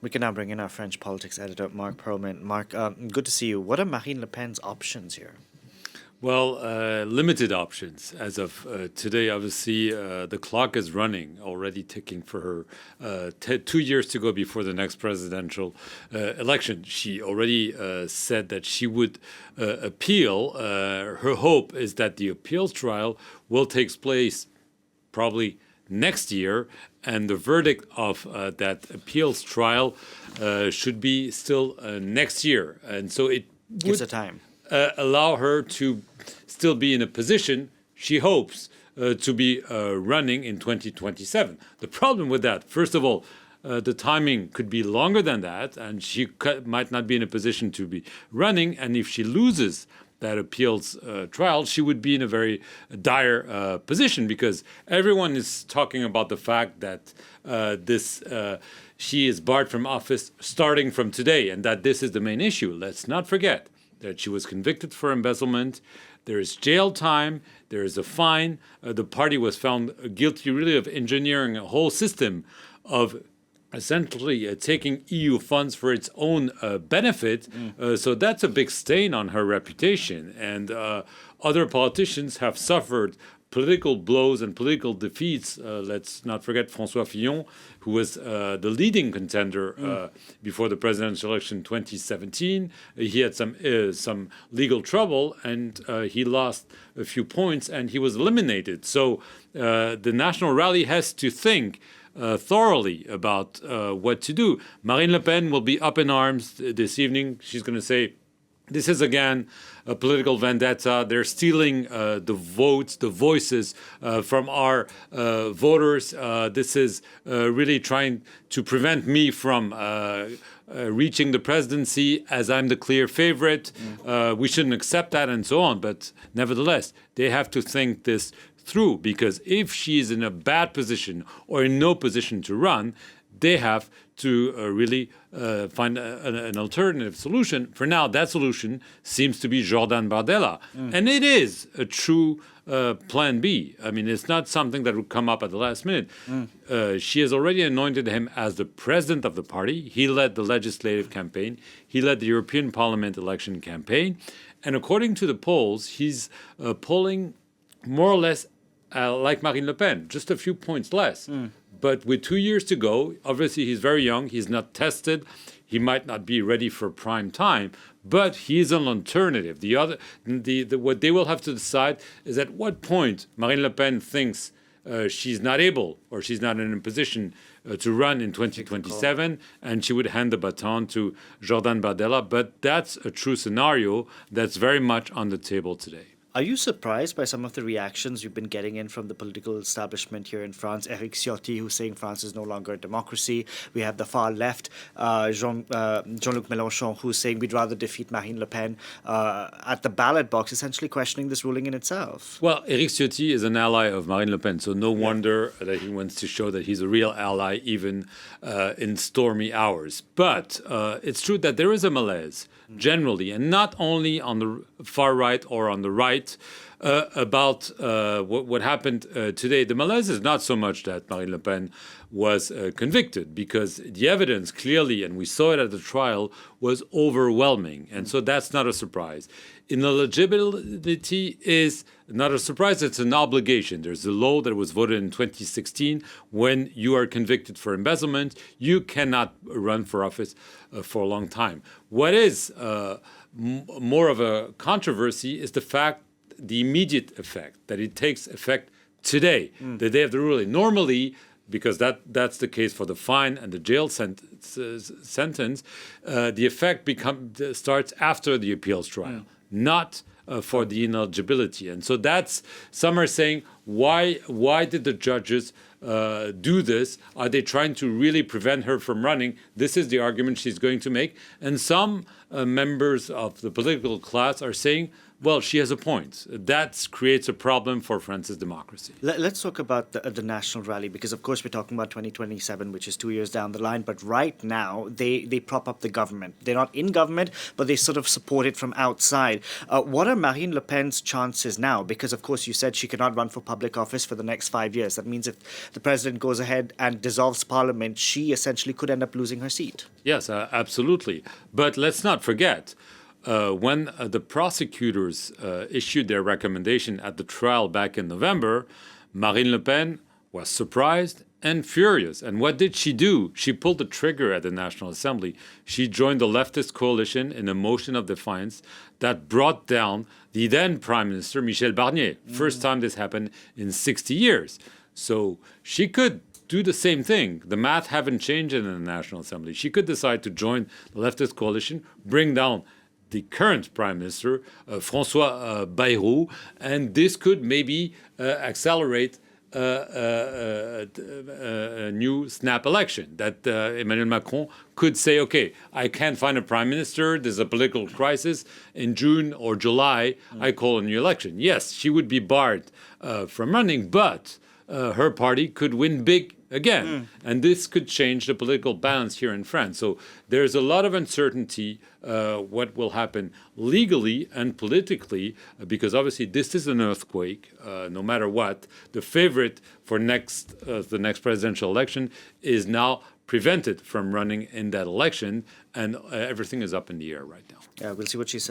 We can now bring in our French politics editor, Marc Perelman. Marc, good to see you. What are Marine Le Pen's options here? Well, limited options as of today. Obviously, the clock is running, already ticking for her 2 years to go before the next presidential election. She already said that she would appeal. Her hope is that the appeals trial will take place probably next year, and the verdict of that appeals trial should be still next year. And so it Gives her time. Allow her to still be in a position, she hopes, to be running in 2027. The problem with that, first of all, the timing could be longer than that, and she might not be in a position to be running. And if she loses that appeals trial, she would be in a very dire position, because everyone is talking about the fact that she is barred from office starting from today, and that this is the main issue. Let's not forget that she was convicted for embezzlement. There is jail time. There is a fine. The party was found guilty, really, of engineering a whole system of essentially taking EU funds for its own benefit. So that's a big stain on her reputation. And other politicians have suffered political blows and political defeats. Let's not forget François Fillon, who was the leading contender before the presidential election in 2017. He had some legal trouble, and he lost a few points, and he was eliminated. So the National Rally has to think thoroughly about what to do. Marine Le Pen will be up in arms this evening. She's going to say, this is, again, a political vendetta. They're stealing the votes, the voices from our voters. This is really trying to prevent me from reaching the presidency, as I'm the clear favorite. We shouldn't accept that, and so on. But nevertheless, they have to think this through, because if she's in a bad position or in no position to run, they have to really find an alternative solution. For now, that solution seems to be Jordan Bardella. And it is a true plan B. I mean, it's not something that would come up at the last minute. She has already anointed him as the president of the party. He led the legislative campaign. He led the European Parliament election campaign. And according to the polls, he's polling more or less like Marine Le Pen, just a few points less. But with 2 years to go, obviously he's very young, he's not tested, he might not be ready for prime time, but he is an alternative. What they will have to decide is at what point Marine Le Pen thinks she's not able, or she's not in a position to run in 2027, and she would hand the baton to Jordan Bardella. But that's a true scenario that's very much on the table today. Are you surprised by some of the reactions you've been getting in from the political establishment here in France? Éric Ciotti, who's saying France is no longer a democracy. We have the far left, Jean-Luc Mélenchon, who's saying we'd rather defeat Marine Le Pen at the ballot box, essentially questioning this ruling in itself. Well, Éric Ciotti is an ally of Marine Le Pen, so no wonder that he wants to show that he's a real ally, even in stormy hours. But it's true that there is a malaise, generally, and not only on the far right or on the right, about what happened today. The malaise is not so much that Marine Le Pen was convicted, because the evidence clearly, and we saw it at the trial, was overwhelming. And so that's not a surprise. Ineligibility is not a surprise, it's an obligation. There's a law that was voted in 2016. When you are convicted for embezzlement, you cannot run for office for a long time. What is more of a controversy is the fact, the immediate effect, that it takes effect today, the day of the ruling. Normally, because that's the case for the fine and the jail sentence, the effect starts after the appeals trial, not for the ineligibility. And so some are saying, why did the judges do this? Are they trying to really prevent her from running? This is the argument she's going to make. And some members of the political class are saying, Well, she has a point. That creates a problem for France's democracy. Let's talk about the national rally, because, of course, we're talking about 2027, which is 2 years down the line. But right now, they prop up the government. They're not in government, but they sort of support it from outside. What are Marine Le Pen's chances now? Because, of course, you said she cannot run for public office for the next 5 years. That means if the president goes ahead and dissolves parliament, she essentially could end up losing her seat. Yes, absolutely. But let's not forget, when the prosecutors issued their recommendation at the trial back in November, Marine Le Pen was surprised and furious. And what did she do? She pulled the trigger at the National Assembly. She joined the leftist coalition in a motion of defiance that brought down the then Prime Minister, Michel Barnier. First time this happened in 60 years. So she could do the same thing. The math haven't changed in the National Assembly. She could decide to join the leftist coalition, bring down the current Prime Minister, François Bayrou, and this could maybe accelerate a new snap election, that Emmanuel Macron could say, okay, I can't find a prime minister, there's a political crisis, in June or July, I call a new election. Yes, she would be barred from running, but her party could win big again. And this could change the political balance here in France. So there's a lot of uncertainty what will happen legally and politically, because obviously this is an earthquake, no matter what. The favorite for the next presidential election is now prevented from running in that election, and everything is up in the air right now. Yeah, we'll see what she says.